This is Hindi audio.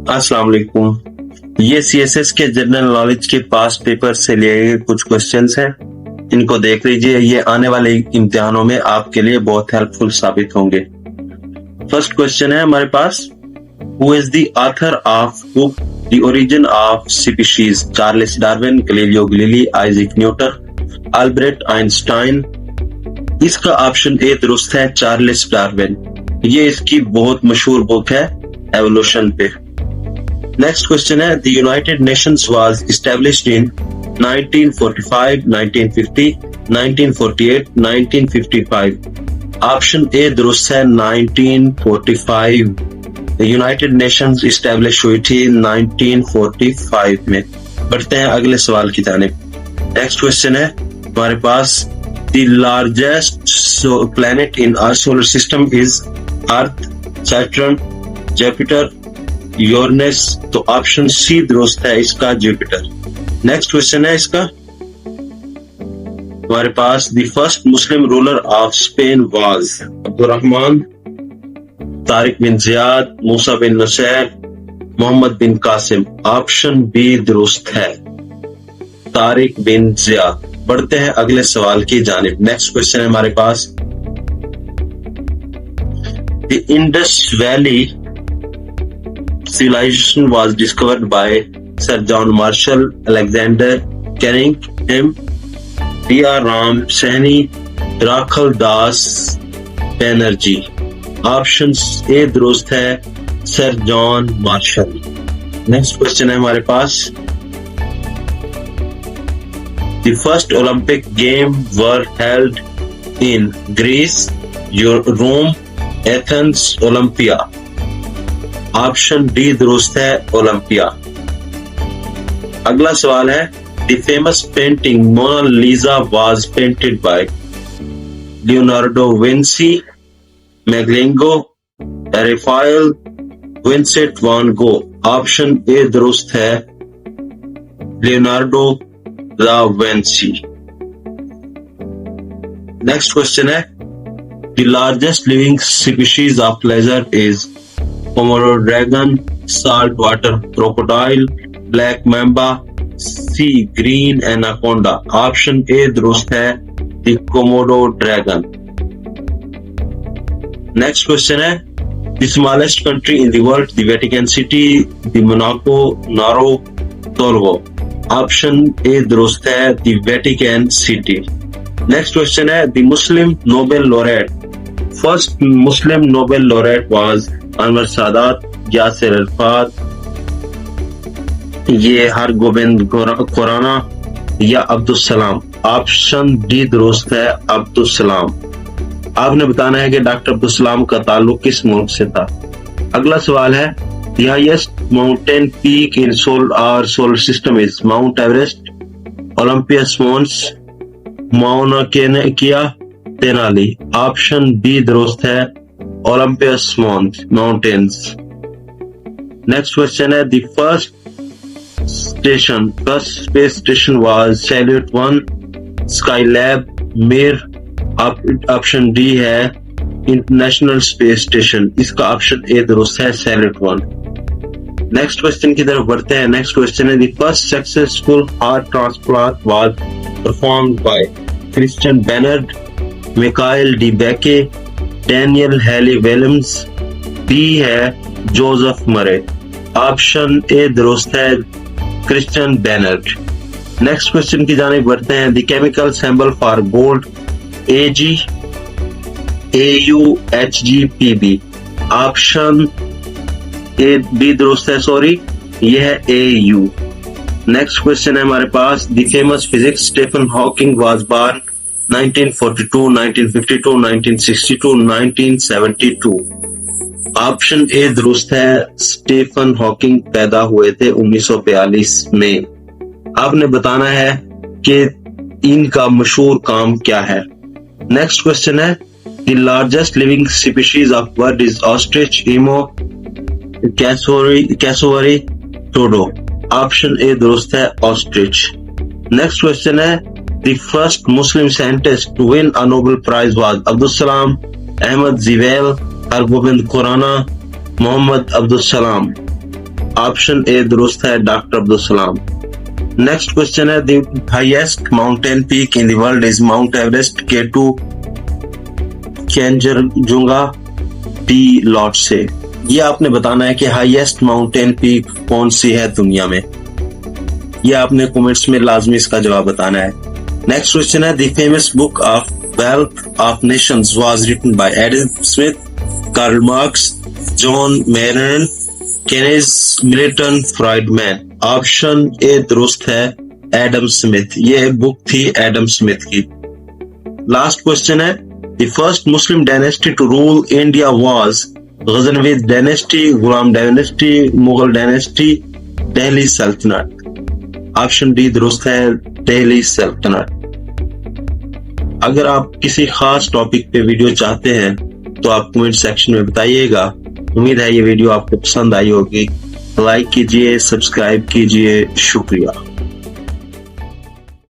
अस्सलाम वालेकुम। ये सीएसएस के जनरल नॉलेज के पास पेपर से लिए गए कुछ क्वेश्चंस हैं, इनको देख लीजिए। ये आने वाले इम्तिहानों में आपके लिए बहुत हेल्पफुल साबित होंगे। फर्स्ट क्वेश्चन है हमारे पास, who is the author of book the origin of species? Charles Darwin, Galileo Galilei, Isaac Newton, Albert Einstein. इसका ऑप्शन ए दुरुस्त है, चार्ल्स डार्विन। ये इसकी बहुत मशहूर बुक है एवोल्यूशन पे। नेक्स्ट क्वेश्चन है, the United Nations was established in 1945, 1950, 1948, 1955। Option A दुरुस्त है, 1945। यूनाइटेड नेशंस एस्टैब्लिश हुई थी 1945 में। बढ़ते हैं अगले सवाल की जानिब। नेक्स्ट क्वेश्चन है हमारे पास, the largest planet in our solar system is Earth, Saturn, Jupiter, Uranus. तो ऑप्शन सी दुरुस्त है, इसका जुपिटर। नेक्स्ट क्वेश्चन है इसका हमारे पास, the first Muslim ruler of Spain was Abdur Rahman, Tariq bin Ziyad, Musa bin Nusayr, Muhammad bin Qasim. Option B दुरुस्त है, तारिक बिन जियाद। बढ़ते हैं अगले सवाल की जानिब। नेक्स्ट क्वेश्चन है हमारे पास, the Indus Valley civilization was discovered by Sir John Marshall, Alexander Cunningham, D.R. Ram Sahni, Rakhal Das Banerjee। Option A दुरुस्त है, sir John Marshall. Next question है हमारे पास, the first Olympic game were held in Greece, Rome, Athens, Olympia. Option D दुरुस्त है, ओलंपिया। अगला सवाल है, the famous painting Mona Lisa was painted by Leonardo Vinci, Michelangelo, Raphael, Vincent van Gogh. Option A दुरुस्त है, Leonardo da Vinci. Next question है, the largest living species of lizard is Komodo dragon, salt water crocodile, black mamba, sea green anaconda. Option A दुरुस्त है, the Komodo dragon. Next question है, the smallest country in the world, the Vatican City, the Monaco, Nauru, Togo. Option A दुरुस्त है, the Vatican City. Next question है, the Muslim Nobel laureate, first Muslim Nobel laureate was Anwar Sadat, Yasser Arafat, ये हर गोविंद खुराना या अब्दुल सलाम। ऑप्शन डी दुरुस्त है, अब्दुल सलाम। आपने बताना है कि डॉक्टर अब्दुल सलाम का ताल्लुक किस मुल्क से था। अगला सवाल है, the highest mountain peak in solar system is Mount Everest, Olympus Mons, Mauna Kenya, Tenali. Option B दुरुस्त है, Olympus Mountains। Next question है, the first space station was Salyut 1, Skylab, Mir। Option D है, इंटरनेशनल स्पेस स्टेशन। इसका ऑप्शन ए दुरुस्त है, Salyut 1। नेक्स्ट क्वेश्चन की तरफ बढ़ते हैं। नेक्स्ट क्वेश्चन है, the first successful heart transplant was performed by Christian Barnard, Michael D. Becke, Daniel Haley Williams. B है जोसेफ मरे। ऑप्शन ए दुरुस्त है, क्रिश्चियन बैनर्ड। नेक्स्ट क्वेश्चन की जानिब बढ़ते हैं। The chemical symbol for gold, AG, AU, HGPB। Option A B दुरुस्त है, सॉरी, यह है AU। नेक्स्ट क्वेश्चन है हमारे पास, the famous physics Stephen Hawking was born 1942, 1952, 1962, 1972। Option A दुरुस्त है, स्टीफन हॉकिंग पैदा हुए थे 1942 में। आपने बताना है कि इनका मशहूर काम क्या है। नेक्स्ट क्वेश्चन है, the largest living species of bird is ostrich, emu, cassowary, dodo. Option A दुरुस्त है, ऑस्ट्रिच। नेक्स्ट क्वेश्चन है, the first Muslim scientist to win a Nobel Prize was Abdul Salam, Ahmad Zivel, Hargobind Khurana, Muhammad Abdul Salam। Option A दुरुस्त है, doctor Abdul Salam. Next question है, the highest mountain peak in the world is Mount Everest, K2 केंजरजुंगा, P लॉटसे। ये आपने बताना है कि हाईएस्ट माउंटेन पीक कौन सी है दुनिया में। ये आपने कमेंट्स में लाजमी इसका जवाब बताना है। नेक्स्ट क्वेश्चन है, the famous book of wealth of nations was written by Adam Smith, Karl Marx, John Maynard, Keynes Milton, Friedman. Option A दुरुस्त है, एडम स्मिथ। ये बुक थी एडम स्मिथ की। लास्ट क्वेश्चन है, the first Muslim dynasty to rule India was Ghaznavid dynasty, Ghulam dynasty, Mughal dynasty, Delhi Saltanat. Option D दुरुस्त है, दिल्ली सल्तनत। अगर आप किसी खास टॉपिक पे वीडियो चाहते हैं तो आप कमेंट सेक्शन में बताइएगा। उम्मीद है ये वीडियो आपको पसंद आई होगी। लाइक कीजिए, सब्सक्राइब कीजिए। शुक्रिया।